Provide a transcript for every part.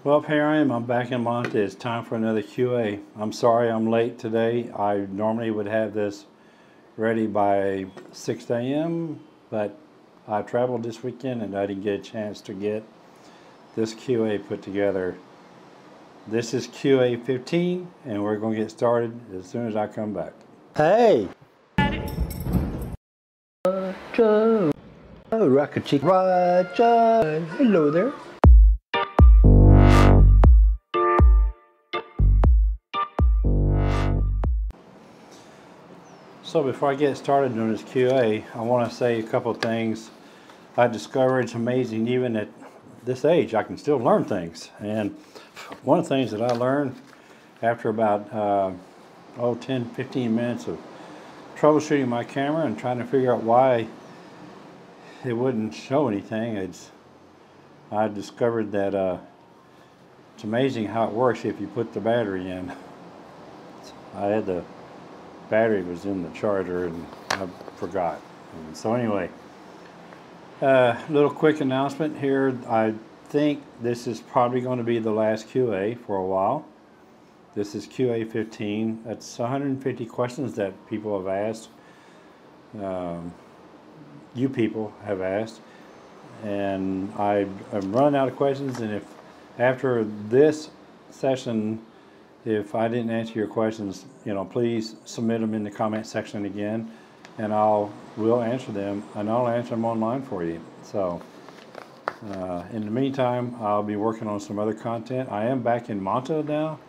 Well, here I am. I'm back in Monte. It's time for another QA. I'm sorry I'm late today. I normally would have this ready by 6 a.m., but I traveled this weekend and I didn't get a chance to get this QA put together. This is QA 15, and we're going to get started as soon as I come back. Hey! Roger! Rocket Chick Roger! Hello there! So before I get started doing this QA, I want to say a couple of things. I discovered it's amazing, even at this age, I can still learn things. And one of the things that I learned after about 10, 15 minutes of troubleshooting my camera and trying to figure out why it wouldn't show anything, I discovered that it's amazing how it works if you put the battery in. I had the battery was in the charger and I forgot. And so anyway, little quick announcement here. I think this is probably going to be the last QA for a while. This is QA 15. That's 150 questions that people have asked. You people have asked. And I'm running out of questions, and if after this session, if I didn't answer your questions, please submit them in the comment section again, and we'll answer them, and I'll answer them online for you. So in the meantime, I'll be working on some other content. I am back in Monte now,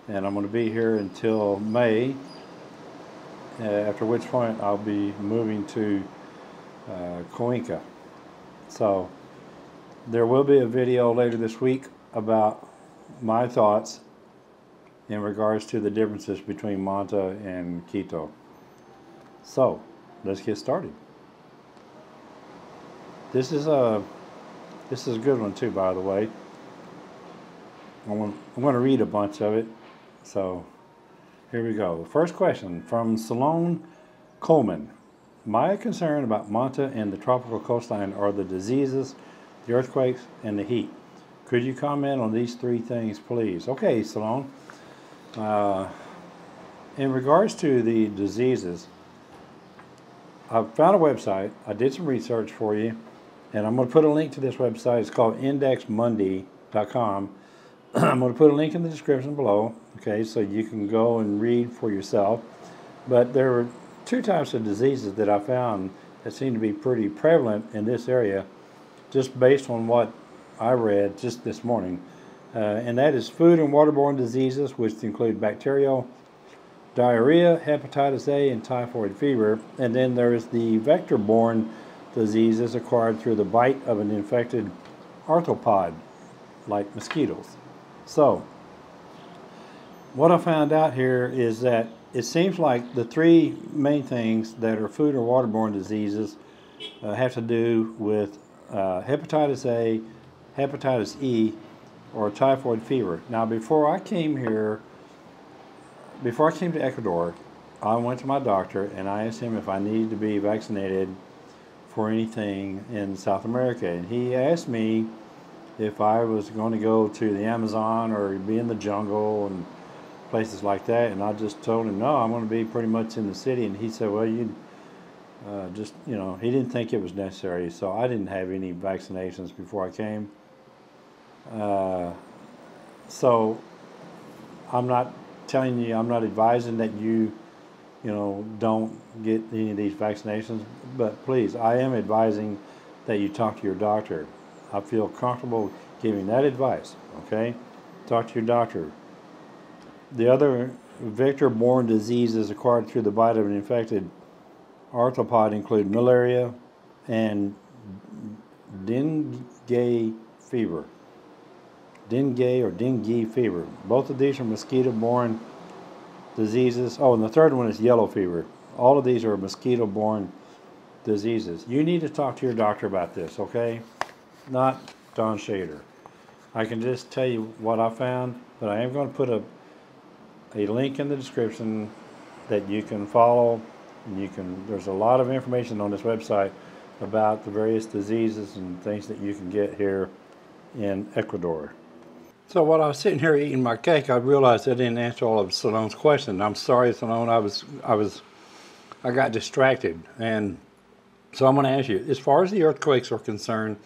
and I'm going to be here until May, after which point I'll be moving to Cuenca. So there will be a video later this week about my thoughts in regards to the differences between Monte and Quito. So let's get started. This is a good one too, by the way. I'm going to read a bunch of it. So here we go. The first question from Salone Coleman. My concern about Monte and the tropical coastline are the diseases, the earthquakes, and the heat. Could you comment on these three things, please? Okay, Salone. In regards to the diseases, I found a website. I did some research for you, and I'm going to put a link to this website. It's called indexmundi.com. I'm going to put a link in the description below, okay, so you can go and read for yourself. But there are two types of diseases that I found that seem to be pretty prevalent in this area, just based on what I read just this morning. And that is food and waterborne diseases, which include bacterial diarrhea, hepatitis A, and typhoid fever. And then there is the vector-borne diseases acquired through the bite of an infected arthropod, like mosquitoes. So what I found out here is that it seems like the three main things that are food or waterborne diseases have to do with hepatitis A, hepatitis E, or typhoid fever. Now, before I came to Ecuador, I went to my doctor and I asked him if I needed to be vaccinated for anything in South America. And he asked me if I was going to go to the Amazon or be in the jungle and places like that. And I just told him, no, I'm going to be pretty much in the city. And he said, well, you he didn't think it was necessary. So I didn't have any vaccinations before I came. So I'm not telling you, I'm not advising that you don't get any of these vaccinations, but please, I am advising that you talk to your doctor. I feel comfortable giving that advice, okay? Talk to your doctor. The other vector-borne diseases acquired through the bite of an infected arthropod include malaria and dengue fever. Dengue or dengue fever. Both of these are mosquito-borne diseases. Oh, and the third one is yellow fever. All of these are mosquito-borne diseases. You need to talk to your doctor about this, okay? Not Don Shader. I can just tell you what I found, but I am going to put a link in the description that you can follow. And there's a lot of information on this website about the various diseases and things that you can get here in Ecuador. So while I was sitting here eating my cake, I realized I didn't answer all of Salone's questions. I'm sorry, Salone. I got distracted, and so I'm going to ask you. As far as the earthquakes are concerned,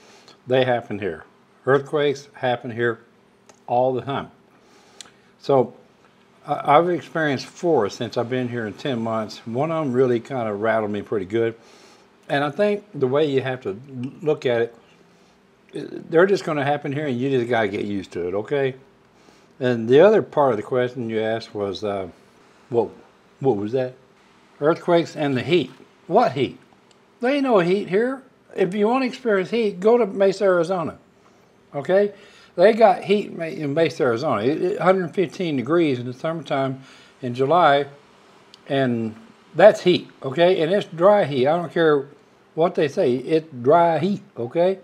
they happen here. Earthquakes happen here all the time. So I've experienced 4 since I've been here in 10 months. One of them really kind of rattled me pretty good, and I think the way you have to look at it, they're just going to happen here, and you just got to get used to it, okay? And the other part of the question you asked was, what was that? Earthquakes and the heat. What heat? There ain't no heat here. If you want to experience heat, go to Mesa, Arizona, okay? They got heat in Mesa, Arizona. 115 degrees in the summertime in July, and that's heat, okay? And it's dry heat. I don't care what they say. It's dry heat, okay?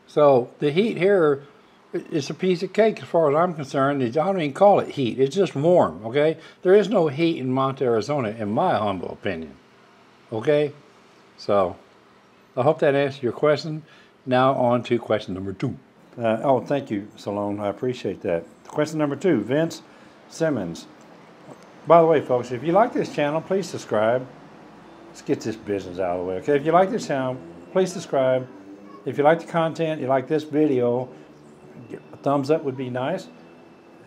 So the heat here is a piece of cake as far as I'm concerned. I don't even call it heat. It's just warm, okay? There is no heat in Monte, Arizona, in my humble opinion, okay? So I hope that answered your question. Now on to question number 2. Thank you, Salone. I appreciate that. Question number 2, Vince Simmons. By the way, folks, if you like this channel, please subscribe. Let's get this business out of the way, okay? If you like this channel, please subscribe. If you like the content, you like this video, a thumbs up would be nice.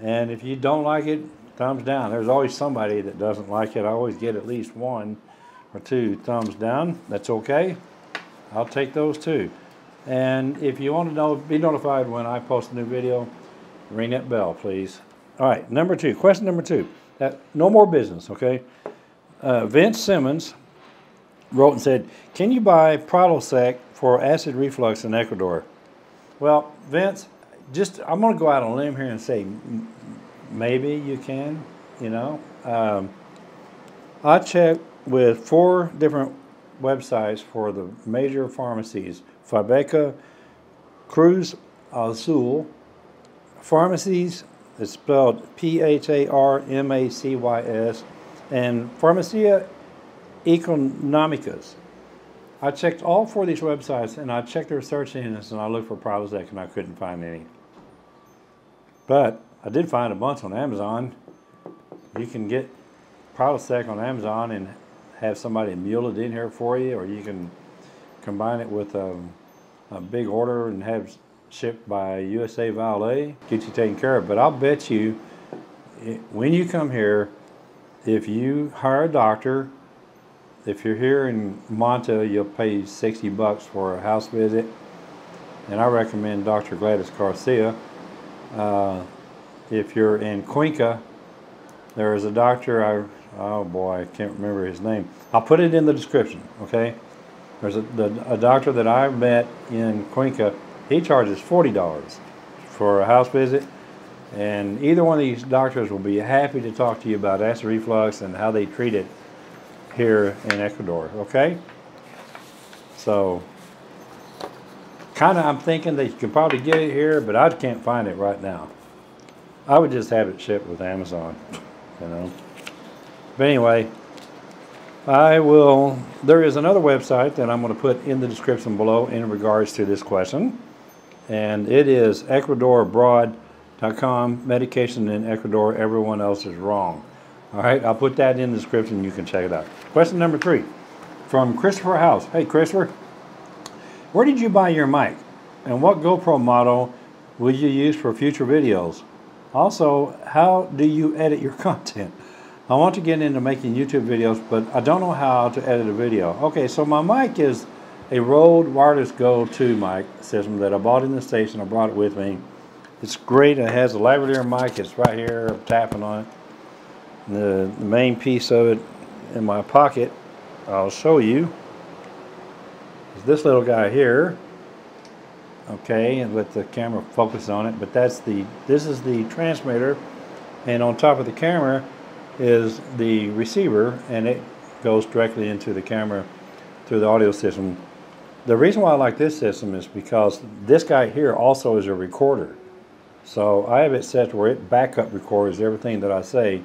And if you don't like it, thumbs down. There's always somebody that doesn't like it. I always get at least 1 or 2 thumbs down. That's okay. I'll take those too. And if you want to be notified when I post a new video, ring that bell, please. All right, number 2, question number 2. No more business, okay? Vince Simmons wrote and said, can you buy Prilosec for acid reflux in Ecuador? Well, Vince, I'm going to go out on a limb here and say maybe you can, you know. I checked with 4 different websites for the major pharmacies: Fabeca, Cruz Azul, Pharmacies, it's spelled Pharmacays, and Farmacia Economicas. I checked all 4 of these websites, and I checked their search engines, and I looked for Prilosec, and I couldn't find any. But I did find a bunch on Amazon. You can get Prilosec on Amazon and have somebody mule it in here for you, or you can combine it with a big order and have it shipped by USA Valet, get you taken care of. But I'll bet you, when you come here, if you hire a doctor, if you're here in Monta, you'll pay $60 for a house visit, and I recommend Dr. Gladys Garcia. If you're in Cuenca, there is a doctor, oh boy, I can't remember his name. I'll put it in the description, okay? There's a doctor that I met in Cuenca. He charges $40 for a house visit, and either one of these doctors will be happy to talk to you about acid reflux and how they treat it here in Ecuador, okay? So, I'm thinking that you can probably get it here, but I can't find it right now. I would just have it shipped with Amazon, you know. But anyway, there is another website that I'm going to put in the description below in regards to this question, and it is EcuadorAbroad.com, medication in Ecuador, everyone else is wrong. All right, I'll put that in the description, you can check it out. Question number 3, from Christopher House. Hey, Christopher, where did you buy your mic? And what GoPro model will you use for future videos? Also, how do you edit your content? I want to get into making YouTube videos, but I don't know how to edit a video. Okay, so my mic is a Rode Wireless Go 2 mic system that I bought in the station. I brought it with me. It's great. It has a lavalier mic. It's right here. I'm tapping on it. The main piece of it in my pocket, I'll show you, is this little guy here. Okay, and with the camera focused on it, but this is the transmitter, and on top of the camera is the receiver, and it goes directly into the camera through the audio system. The reason why I like this system is because this guy here also is a recorder. So I have it set to where it backup records everything that I say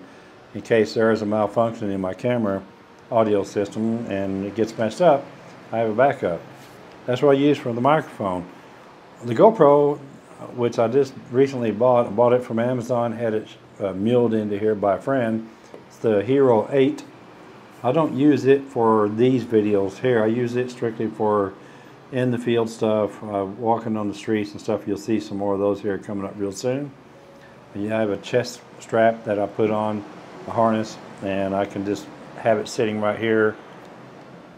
in case there is a malfunction in my camera audio system and it gets messed up. I have a backup. That's what I use for the microphone. The GoPro, which I just recently bought. I bought it from Amazon, had it milled into here by a friend. It's the Hero 8. I don't use it for these videos here. I use it strictly for in the field stuff, walking on the streets and stuff. You'll see some more of those here coming up real soon. And you have a chest strap that I put on a harness, and I can just have it sitting right here,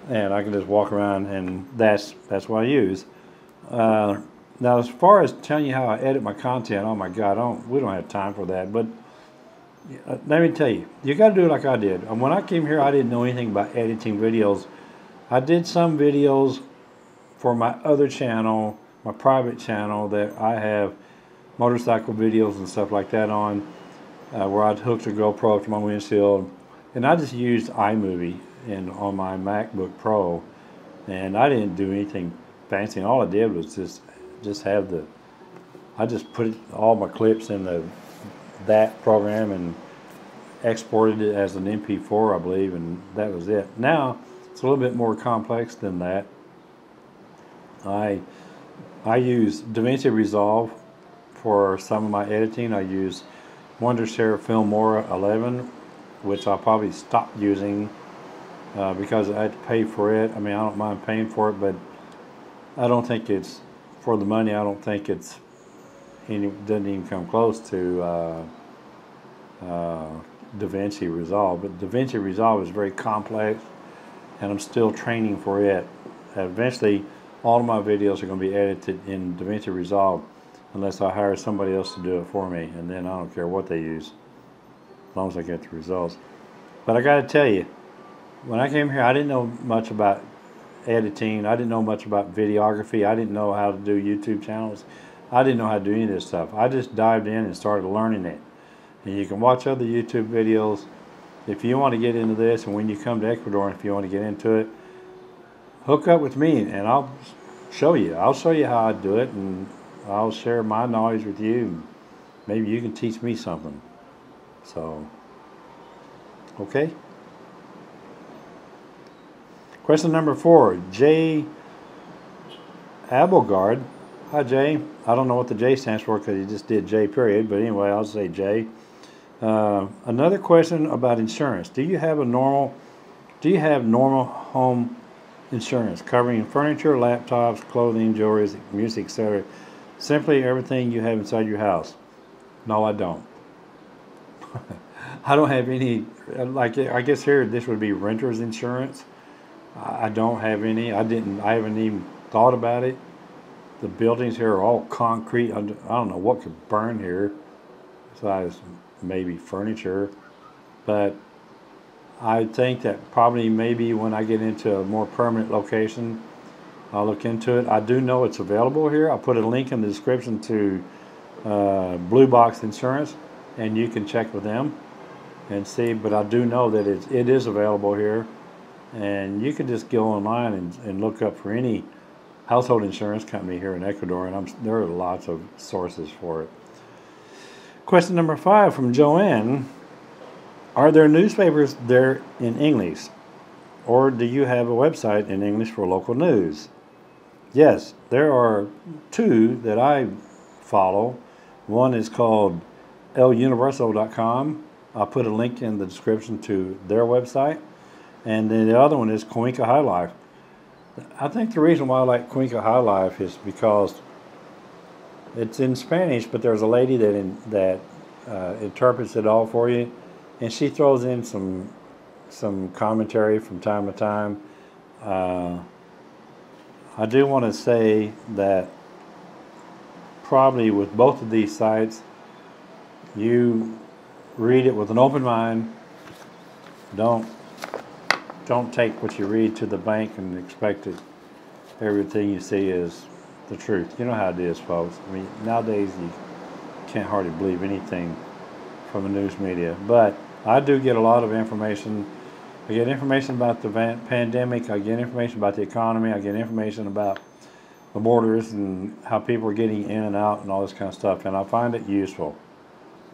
and I can just walk around, and that's what I use. Now, as far as telling you how I edit my content, oh my God, we don't have time for that. But let me tell you, you got to do it like I did. And when I came here, I didn't know anything about editing videos. I did some videos for my other channel, my private channel that I have motorcycle videos and stuff like that on, where I'd hooked a GoPro up to my windshield, and I just used iMovie on my MacBook Pro, and I didn't do anything fancy. And all I did was just have I just put all my clips in that program and exported it as an MP4, I believe, and that was it. Now it's a little bit more complex than that. I use DaVinci Resolve for some of my editing. I use Wondershare Filmora 11, which I'll probably stop using because I had to pay for it. I mean, I don't mind paying for it, but I don't think it's, for the money, I don't think it doesn't even come close to DaVinci Resolve. But DaVinci Resolve is very complex, and I'm still training for it. Eventually, all of my videos are going to be edited in DaVinci Resolve unless I hire somebody else to do it for me, and then I don't care what they use as long as I get the results. But I got to tell you, when I came here, I didn't know much about editing. I didn't know much about videography. I didn't know how to do YouTube channels. I didn't know how to do any of this stuff. I just dived in and started learning it. And you can watch other YouTube videos if you want to get into this, and when you come to Ecuador, if you want to get into it, hook up with me and I'll show you. I'll show you how I do it, and I'll share my knowledge with you. Maybe you can teach me something. So, okay. Question number 4, Jay Abelgard. Hi, Jay. I don't know what the J stands for because he just did J period, but anyway, I'll say J. Another question about insurance. Do you have normal home insurance covering furniture, laptops, clothing, jewelry, music, etc.? Simply everything you have inside your house. No, I don't. I don't have any, like, I guess here this would be renter's insurance. I don't have any. I haven't even thought about it. The buildings here are all concrete. I don't know what could burn here besides maybe furniture. But I think that probably maybe when I get into a more permanent location, I'll look into it. I do know it's available here. I'll put a link in the description to Blue Box Insurance, and you can check with them and see. But I do know that it is available here, and you can just go online and look up for any household insurance company here in Ecuador, and there are lots of sources for it. Question number 5 from Joanne. Are there newspapers there in English, or do you have a website in English for local news? Yes, there are 2 that I follow. One is called eluniverso.com. I'll put a link in the description to their website. And then the other one is Cuenca High Life. I think the reason why I like Cuenca High Life is because it's in Spanish, but there's a lady that interprets it all for you, and she throws in some commentary from time to time. I do want to say that probably with both of these sites, you read it with an open mind. Don't take what you read to the bank and expect that everything you see is the truth. You know how it is, folks. I mean, nowadays you can't hardly believe anything from the news media. But I do get a lot of information. I get information about the pandemic. I get information about the economy. I get information about the borders and how people are getting in and out and all this kind of stuff. And I find it useful.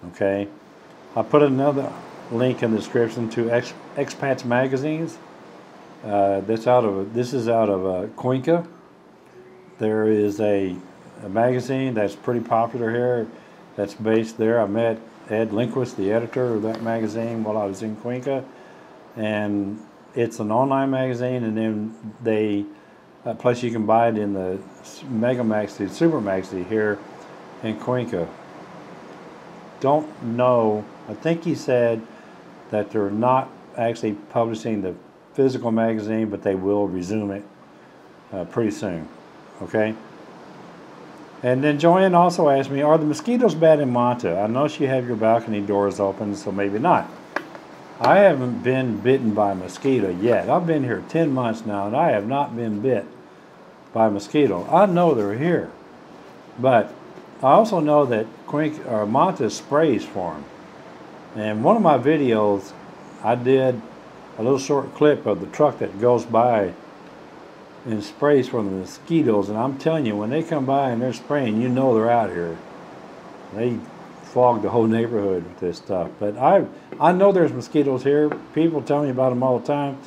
Okay? I put another link in the description to Expats Magazines. This is out of Cuenca. There is a a magazine that's pretty popular here, that's based there. I met Ed Lindquist, the editor of that magazine, while I was in Cuenca, and it's an online magazine, and then they, plus you can buy it in the Mega Maxi, Super Maxi here in Cuenca. Don't know, I think he said that they're not actually publishing the physical magazine, but they will resume it pretty soon, okay? And then Joanne also asked me, are the mosquitoes bad in Manta? I know you have your balcony doors open, so maybe not. I haven't been bitten by a mosquito yet. I've been here 10 months now, and I have not been bit by a mosquito. I know they're here, but I also know that Manta sprays for them. And one of my videos, I did a little short clip of the truck that goes by and sprays for the mosquitoes, and I'm telling you, when they come by and they're spraying, you know they're out here. They fog the whole neighborhood with this stuff. But I know there's mosquitoes here. People tell me about them all the time.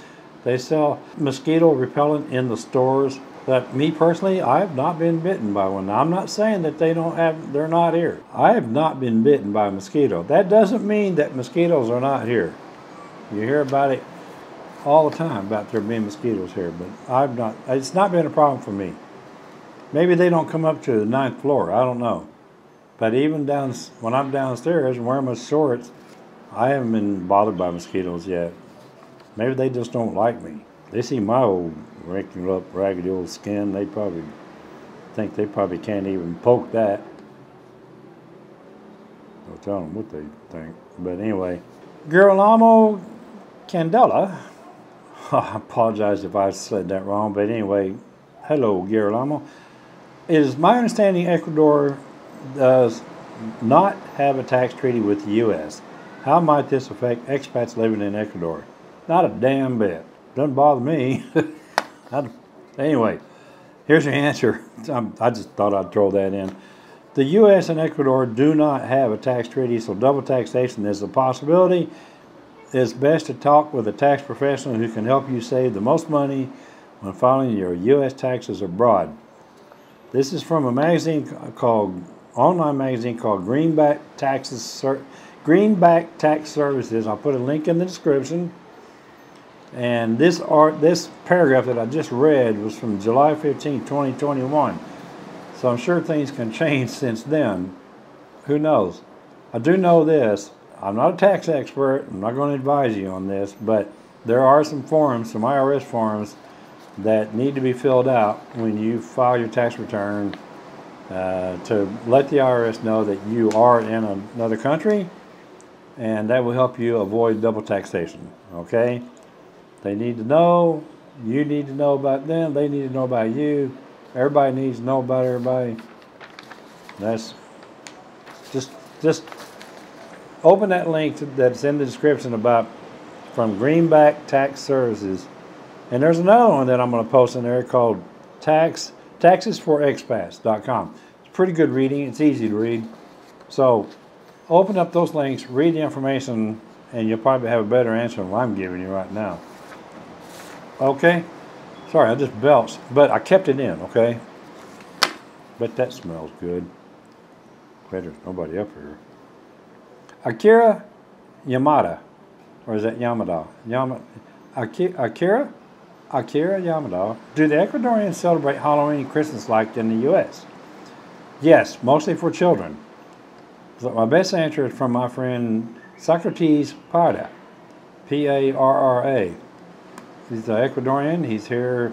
They sell mosquito repellent in the stores. But me personally, I have not been bitten by one. Now, I'm not saying that they're not here. I have not been bitten by a mosquito. That doesn't mean that mosquitoes are not here. You hear about it all the time, about there being mosquitoes here, but it's not been a problem for me. Maybe they don't come up to the 9th floor, I don't know. But even when I'm downstairs and wearing my shorts, I haven't been bothered by mosquitoes yet. Maybe they just don't like me. They see my old wrinkled up, raggedy old skin, they probably think they probably can't even poke that. I'll tell them what they think. But anyway, Girolamo Candela, I apologize if I said that wrong, but anyway, hello, Girolamo. It is my understanding Ecuador does not have a tax treaty with the U.S. How might this affect expats living in Ecuador? Not a damn bit. Doesn't bother me. Anyway, here's your answer. I just thought I'd throw that in. The U.S. and Ecuador do not have a tax treaty, so double taxation is a possibility. It's best to talk with a tax professional who can help you save the most money when filing your U.S. taxes abroad. This is from a online magazine called Greenback Tax Services. I'll put a link in the description. And this paragraph that I just read was from July 15, 2021. So I'm sure things can change since then. Who knows? I do know this. I'm not a tax expert. I'm not going to advise you on this, but there are some forms, some IRS forms, that need to be filled out when you file your tax return to let the IRS know that you are in another country, and that will help you avoid double taxation, okay? They need to know, you need to know about them, they need to know about you, everybody needs to know about everybody. That's just open that link that's in the description from Greenback Tax Services. And there's another one that I'm going to post in there called taxesforexpats.com. It's pretty good reading. It's easy to read. So open up those links, read the information, and you'll probably have a better answer than what I'm giving you right now. Okay? Sorry, I just belched, but I kept it in, okay? Bet that smells good. Glad there's nobody up here. Akira Yamada, or is that Yamada? Akira Yamada. Do the Ecuadorians celebrate Halloween and Christmas like in the U.S.? Yes, mostly for children. So my best answer is from my friend Socrates Parra, P-A-R-R-A. He's an Ecuadorian. He's here,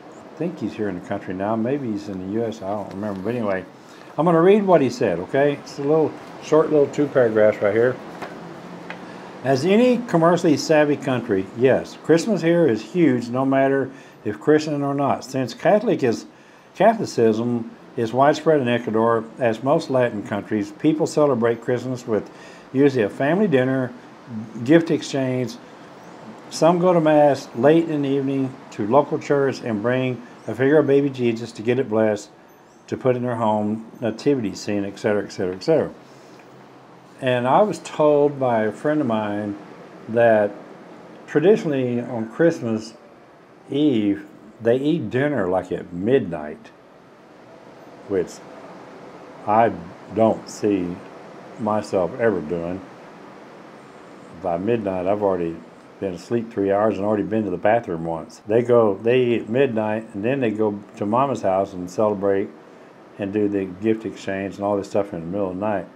I think he's here in the country now. Maybe he's in the U.S. I don't remember. But anyway, I'm going to read what he said, okay? It's a short little 2 paragraphs right here. As any commercially savvy country, yes, Christmas here is huge no matter if Christian or not. Since Catholicism is widespread in Ecuador, as most Latin countries, people celebrate Christmas with usually a family dinner, gift exchange. Some go to Mass late in the evening to local church and bring a figure of baby Jesus to get it blessed, to put in their home, nativity scene, etc., etc., etc. And I was told by a friend of mine that traditionally on Christmas Eve, they eat dinner like at midnight, which I don't see myself ever doing. By midnight, I've already been asleep 3 hours and already been to the bathroom once. They eat at midnight, and then they go to Mama's house and celebrate and do the gift exchange and all this stuff in the middle of the night.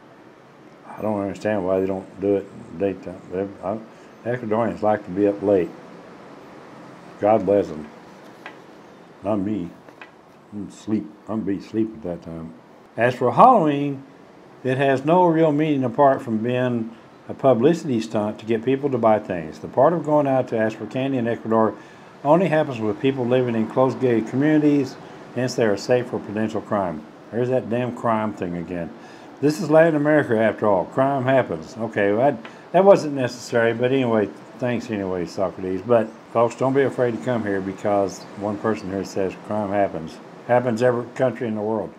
I don't understand why they don't do it in the daytime. Ecuadorians like to be up late. God bless them. Not me. I'm gonna be asleep at that time. As for Halloween, it has no real meaning apart from being a publicity stunt to get people to buy things. The part of going out to ask for candy in Ecuador only happens with people living in closed gated communities, hence they are safe for potential crime. There's that damn crime thing again. This is Latin America after all. Crime happens. Okay, well, that wasn't necessary, but anyway, thanks anyway, Socrates. But folks, don't be afraid to come here because one person here says crime happens. Happens every country in the world.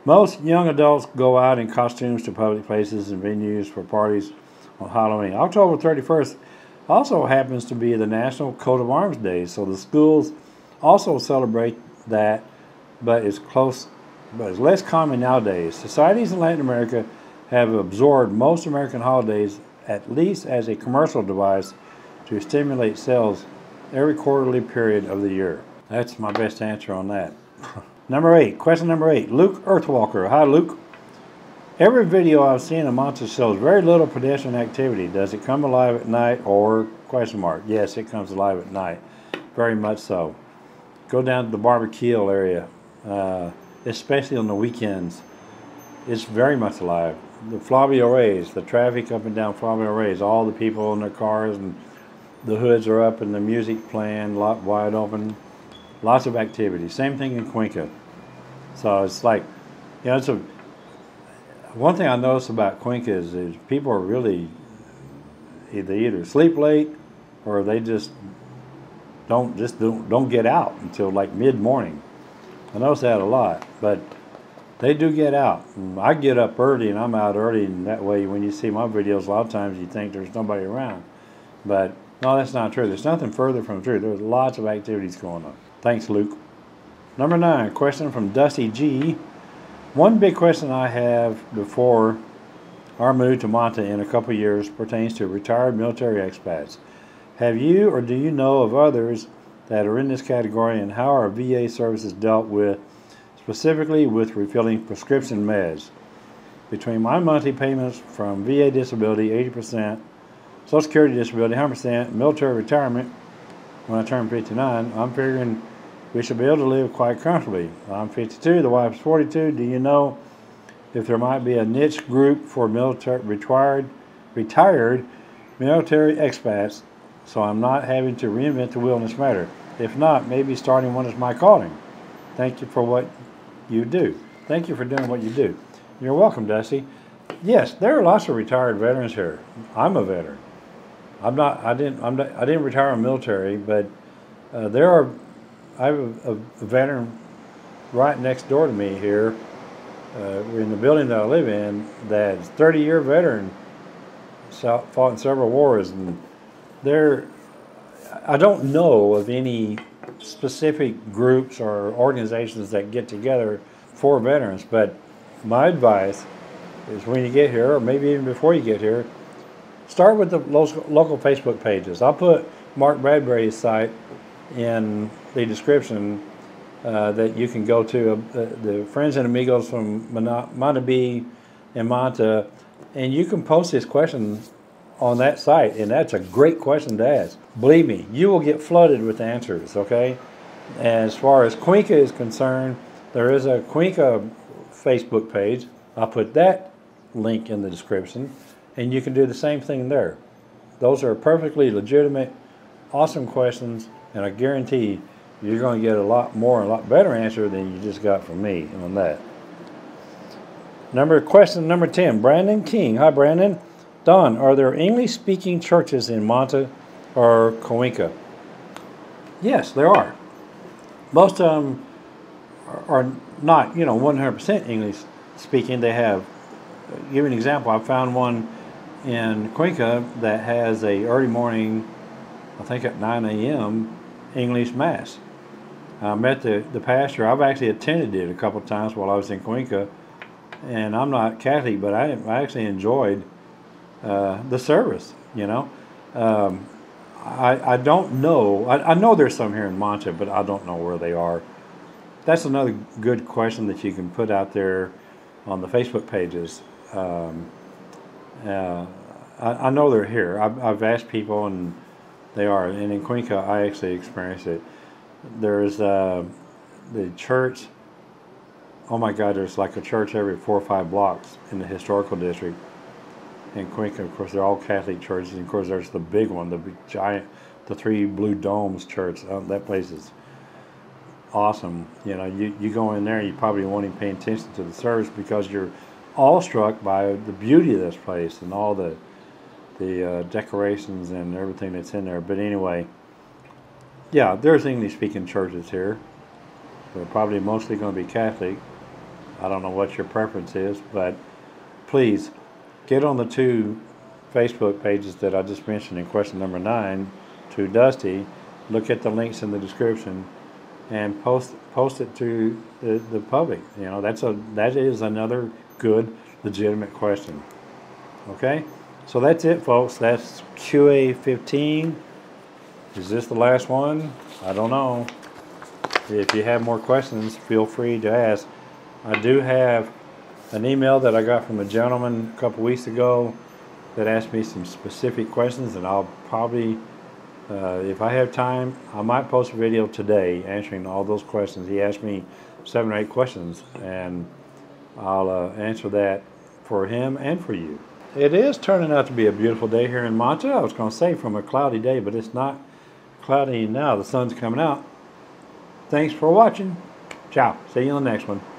Most young adults go out in costumes to public places and venues for parties on Halloween. October 31st also happens to be the National Coat of Arms Day, so the schools also celebrate that, but it's less common nowadays. Societies in Latin America have absorbed most American holidays at least as a commercial device to stimulate sales every quarterly period of the year. That's my best answer on that. Question number 8, Luke Earthwalker. Hi, Luke. Every video I've seen of Manta shows very little pedestrian activity. Does it come alive at night or ? Yes, it comes alive at night. Very much so. Go down to the Barranquilla area, especially on the weekends. It's very much alive. The Flavio Reyes, the traffic up and down Flavio Reyes, all the people in their cars and the hoods are up and the music playing, wide open, lots of activity. Same thing in Cuenca. So it's like, it's one thing I notice about Cuenca is people are really either sleep late or they just don't get out until like mid-morning. I notice that a lot, but they do get out. I get up early and I'm out early, and that way when you see my videos, a lot of times you think there's nobody around. But no, that's not true. There's nothing further from the truth. There's lots of activities going on. Thanks, Luke. Number 9, question from Dusty G. One big question I have before our move to Manta in a couple years pertains to retired military expats. Have you or do you know of others that are in this category, and how are VA services dealt with, specifically with refilling prescription meds? Between my monthly payments from VA disability, 80%, Social Security disability, 100%, military retirement when I turn 59, I'm figuring we should be able to live quite comfortably. I'm 52, the wife's 42. Do you know if there might be a niche group for retired military expats, so I'm not having to reinvent the wheel in this matter? If not, maybe starting one is my calling. Thank you for what you do. Thank you for doing what you do. You're welcome, Dusty. Yes, there are lots of retired veterans here. I'm a veteran. I didn't retire in the military, but I have a veteran right next door to me here in the building that I live in that's a 30-year veteran, fought in several wars, and I don't know of any specific groups or organizations that get together for veterans, but my advice is when you get here, or maybe even before you get here, start with the local Facebook pages. I'll put Mark Bradbury's site in the description that you can go to, the Friends and Amigos from Manabi and Manta, and you can post this question on that site, and that's a great question to ask. Believe me, you will get flooded with answers, okay? As far as Cuenca is concerned, there is a Cuenca Facebook page. I'll put that link in the description, and you can do the same thing there. Those are perfectly legitimate, awesome questions, and I guarantee you're going to get a lot better answer than you just got from me on that. Question number 10, Brandon King. Hi, Brandon. Don, are there English-speaking churches in Manta or Cuenca? Yes, there are. Most of them are not, 100% English-speaking. They have, give you an example, I found one in Cuenca that has a early morning, I think at 9 a.m., English Mass. I met the pastor. I've actually attended it a couple of times while I was in Cuenca, and I'm not Catholic, but I actually enjoyed the service. You know, I don't know. I know there's some here in Mancha, but I don't know where they are. That's another good question that you can put out there on the Facebook pages. I know they're here. I've asked people, and they are. And in Cuenca, I actually experienced it. There's the church. Oh my God, there's like a church every 4 or 5 blocks in the historical district. In Cuenca, of course, they're all Catholic churches. And of course, there's the big one, the big giant, the 3 blue domes church. That place is awesome. You know, you go in there, you probably won't even pay attention to the service because you're awestruck by the beauty of this place and all the decorations and everything that's in there. But anyway, yeah, there's English-speaking churches here. They're probably mostly going to be Catholic. I don't know what your preference is, but please get on the 2 Facebook pages that I just mentioned in question number 9 to Dusty. Look at the links in the description and post it to the public. You know, that is another good, legitimate question. Okay, so that's it, folks. That's QA 15. Is this the last one? I don't know. If you have more questions, feel free to ask. I do have an email that I got from a gentleman a couple weeks ago that asked me some specific questions, and I'll probably, if I have time, I might post a video today answering all those questions. He asked me 7 or 8 questions, and I'll answer that for him and for you. It is turning out to be a beautiful day here in Mancha. I was going to say from a cloudy day, but it's not cloudy now. The sun's coming out. Thanks for watching. Ciao. See you on the next one.